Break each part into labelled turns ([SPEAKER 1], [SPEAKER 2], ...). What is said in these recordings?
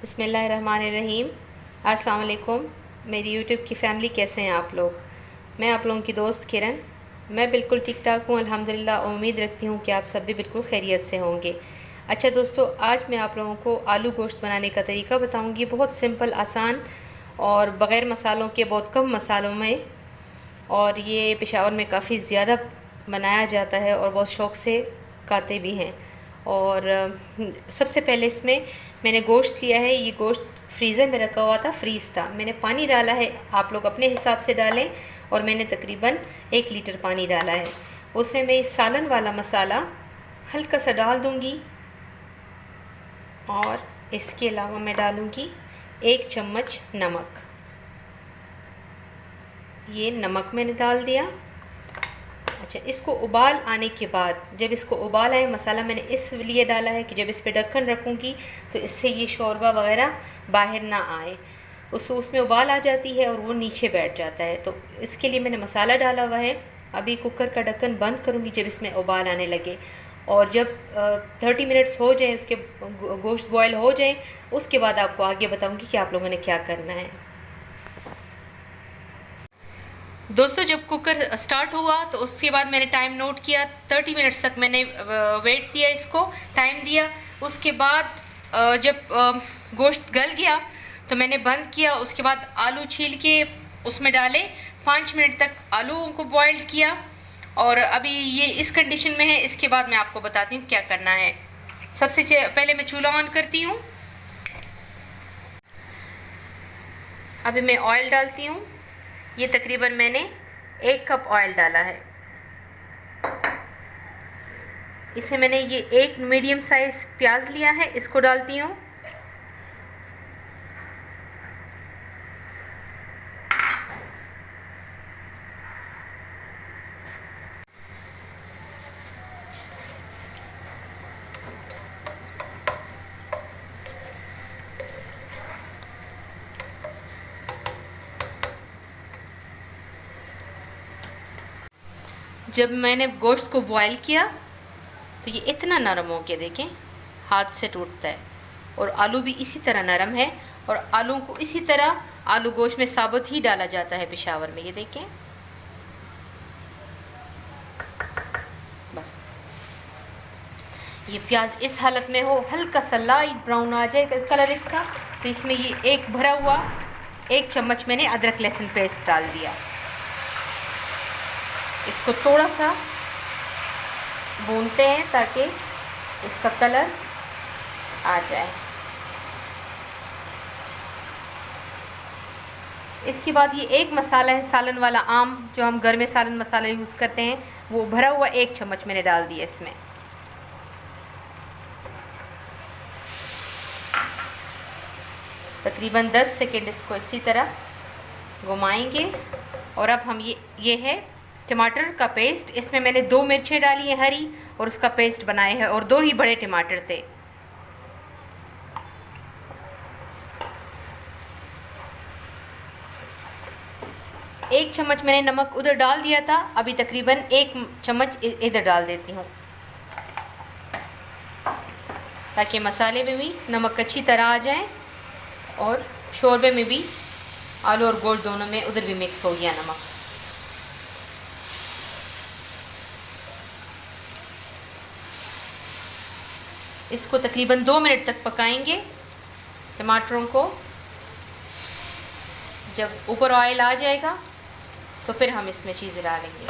[SPEAKER 1] बिस्मिल्लाहिर्रहमानिर्रहीम। अस्सलाम वालेकुम। मेरी यूट्यूब की फ़ैमिली, कैसे हैं आप लोग? मैं आप लोगों की दोस्त किरण। मैं बिल्कुल ठीक ठाक हूँ अल्हम्दुलिल्लाह। उम्मीद रखती हूँ कि आप सब भी बिल्कुल खैरियत से होंगे। अच्छा दोस्तों, आज मैं आप लोगों को आलू गोश्त बनाने का तरीका बताऊँगी। बहुत सिंपल, आसान और बग़ैर मसालों के, बहुत कम मसालों में। और ये पेशावर में काफ़ी ज़्यादा बनाया जाता है और बहुत शौक़ से खाते भी हैं। और सबसे पहले इसमें मैंने गोश्त लिया है। ये गोश्त फ्रीज़र में रखा हुआ था, फ्रीज़ था। मैंने पानी डाला है, आप लोग अपने हिसाब से डालें। और मैंने तकरीबन 1 लीटर पानी डाला है। उसमें मैं सालन वाला मसाला हल्का सा डाल दूँगी। और इसके अलावा मैं डालूँगी 1 चम्मच नमक। ये नमक मैंने डाल दिया। अच्छा, इसको उबाल आने के बाद, जब इसको उबाल आए, मसाला मैंने इसलिए डाला है कि जब इस पे ढक्कन रखूँगी तो इससे ये शोरबा वग़ैरह बाहर ना आए। उसमें उबाल आ जाती है और वो नीचे बैठ जाता है, तो इसके लिए मैंने मसाला डाला हुआ है। अभी कुकर का ढक्कन बंद करूँगी जब इसमें उबाल आने लगे। और जब 30 मिनट्स हो जाए, उसके गोश्त बॉयल हो जाए, उसके बाद आपको आगे बताऊँगी कि आप लोगों ने क्या करना है। दोस्तों, जब कुकर स्टार्ट हुआ तो उसके बाद मैंने टाइम नोट किया। 30 मिनट्स तक मैंने वेट दिया, इसको टाइम दिया। उसके बाद जब गोश्त गल गया तो मैंने बंद किया। उसके बाद आलू छील के उसमें डाले, 5 मिनट तक आलूओं को बॉयल किया। और अभी ये इस कंडीशन में है। इसके बाद मैं आपको बताती हूँ क्या करना है। सबसे पहले मैं चूल्हा ऑन करती हूँ। अभी मैं ऑयल डालती हूँ। ये तकरीबन मैंने 1 कप ऑयल डाला है। इसमें मैंने ये 1 मीडियम साइज़ प्याज लिया है, इसको डालती हूँ। जब मैंने गोश्त को बॉयल किया तो ये इतना नरम हो गया, देखें, हाथ से टूटता है। और आलू भी इसी तरह नरम है। और आलू को इसी तरह आलू गोश्त में साबुत ही डाला जाता है पेशावर में। ये देखें, बस ये प्याज इस हालत में हो, हल्का सा लाइट ब्राउन आ जाए कलर इसका, तो इसमें ये एक भरा हुआ 1 चम्मच मैंने अदरक लहसुन पेस्ट डाल दिया। इसको थोड़ा सा भूनते हैं ताकि इसका कलर आ जाए। इसके बाद ये एक मसाला है सालन वाला, आम जो हम घर में सालन मसाला यूज़ करते हैं, वो भरा हुआ 1 चम्मच मैंने डाल दिया इसमें। तकरीबन 10 सेकेंड इसको इसी तरह घुमाएंगे। और अब हम ये है टमाटर का पेस्ट। इसमें मैंने 2 मिर्चें डाली हैं हरी, और उसका पेस्ट बनाए हैं, और 2 ही बड़े टमाटर थे। एक चम्मच मैंने नमक उधर डाल दिया था, अभी तकरीबन 1 चम्मच इधर डाल देती हूँ, ताकि मसाले में भी नमक अच्छी तरह आ जाए और शोरबे में भी, आलू और गोश्त दोनों में उधर भी मिक्स हो गया नमक। इसको तकरीबन 2 मिनट तक पकाएंगे टमाटरों को। जब ऊपर ऑयल आ जाएगा तो फिर हम इसमें चीज़ें डालेंगे।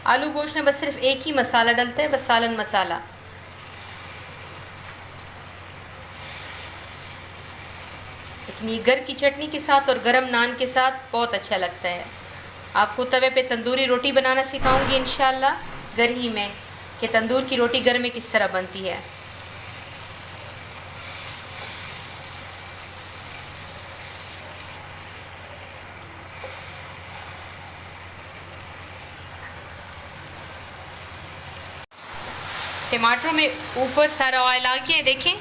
[SPEAKER 1] आलू गोश्त में बस सिर्फ एक ही मसाला डलता है, बस सालन मसाला। लेकिन ये घर की चटनी के साथ और गरम नान के साथ बहुत अच्छा लगता है। आपको तवे पे तंदूरी रोटी बनाना सिखाऊंगी इंशाल्लाह घर ही में, कि तंदूर की रोटी घर में किस तरह बनती है। टमाटरों में ऊपर सारा ऑयल आ गया है, देखें।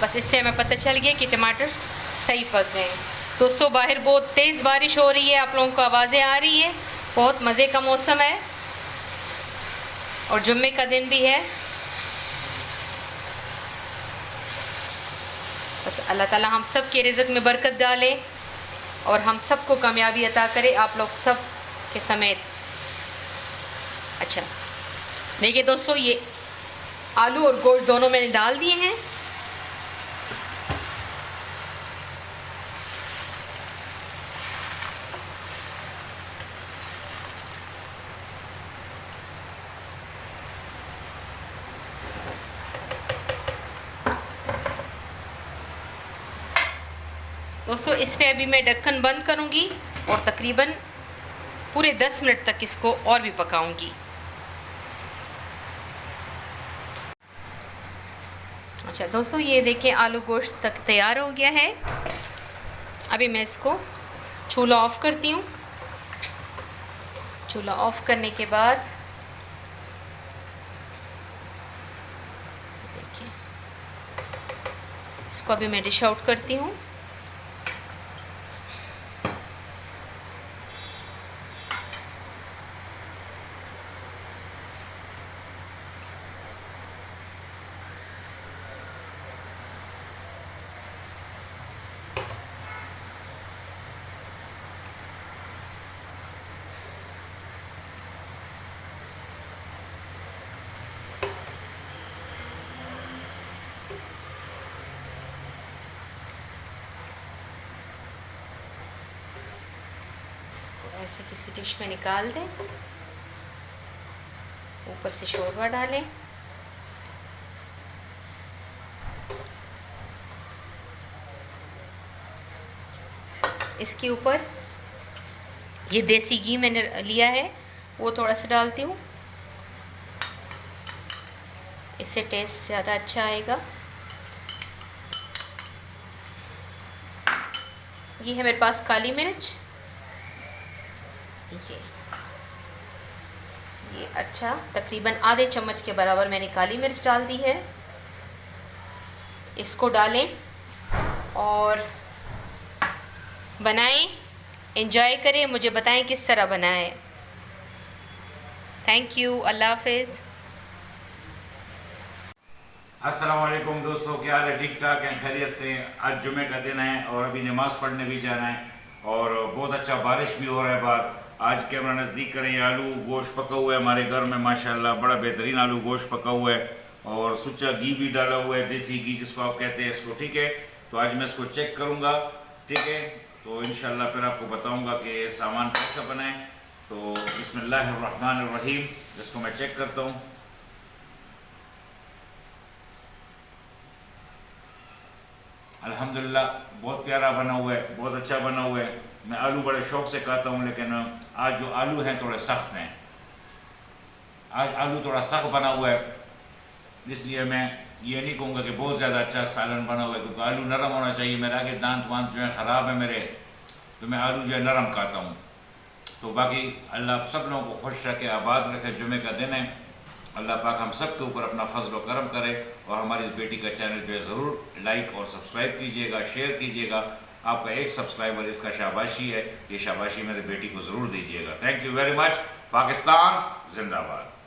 [SPEAKER 1] बस इससे हमें पता चल गया कि टमाटर सही पक गए। दोस्तों बाहर बहुत तेज़ बारिश हो रही है, आप लोगों को आवाज़ें आ रही है। बहुत मज़े का मौसम है और जुम्मे का दिन भी है। बस अल्लाह ताला हम सब के रिज़्क़ में बरकत डाले और हम सबको कामयाबी अता करे, आप लोग सब के समेत। अच्छा देखिए दोस्तों, ये आलू और गोश्त दोनों मैंने डाल दिए हैं। दोस्तों इसमें अभी मैं ढक्कन बंद करूंगी और तकरीबन पूरे 10 मिनट तक इसको और भी पकाऊंगी। अच्छा दोस्तों ये देखें आलू गोश्त तक तैयार हो गया है। अभी मैं इसको चूल्हा ऑफ़ करती हूँ। चूल्हा ऑफ़ करने के बाद देखिए इसको अभी मैं डिश आउट करती हूँ। ऐसे किसी डिश में निकाल दें, ऊपर से शोरबा डालें। इसके ऊपर ये देसी घी मैंने लिया है वो थोड़ा सा डालती हूँ, इससे टेस्ट ज़्यादा अच्छा आएगा। ये है मेरे पास काली मिर्च, ये अच्छा तकरीबन आधे चम्मच के बराबर मैंने काली मिर्च डाल दी है। इसको डालें और बनाएं, एंजॉय करें, मुझे बताएं किस तरह बना है। थैंक यू, अल्लाह हाफिज़।
[SPEAKER 2] अस्सलाम वालेकुम दोस्तों, क्या हाल है? ठीक ठाक हैं, खैरियत से? आज जुमे का दिन है और अभी नमाज़ पढ़ने भी जाना है और बहुत अच्छा बारिश भी हो रहा है बाहर। आज कैमरा नज़दीक करें। आलू गोश्त पका हुआ है हमारे घर में माशाल्लाह, बड़ा बेहतरीन आलू गोश्त पका हुआ है और सुच्चा घी भी डाला हुआ है, देसी घी जिसको आप कहते हैं इसको। ठीक है, तो आज मैं इसको चेक करूँगा। ठीक है, तो इंशाल्लाह फिर आपको बताऊँगा कि सामान कैसा बनाए। तो बिस्मिल्लाहिर्रहमानिर्रहीम, इसको मैं चेक करता हूँ। अल्हम्दुलिल्लाह बहुत प्यारा बना हुआ है, बहुत अच्छा बना हुआ है। मैं आलू बड़े शौक़ से खाता हूँ, लेकिन आज जो आलू हैं थोड़े सख्त हैं। आज आलू थोड़ा सख्त बना हुआ है, इसलिए मैं ये नहीं कहूँगा कि बहुत ज़्यादा अच्छा सालन बना हुआ है, क्योंकि आलू नरम होना चाहिए। मेरे आगे दांत वांत जो है ख़राब है मेरे, तो मैं आलू जो है नरम खाता हूँ। तो बाकी अल्लाह सब लोगों को खुश रखे, आबाद रखे। जुमे का दिन है, अल्लाह पाक हम सब के ऊपर अपना फजल व करम करे। और हमारी इस बेटी का चैनल जो है ज़रूर लाइक और सब्सक्राइब कीजिएगा, शेयर कीजिएगा। आपका एक सब्सक्राइबर इसका शाबाशी है, ये शाबाशी मेरी बेटी को ज़रूर दीजिएगा। Thank you very much. Pakistan जिंदाबाद।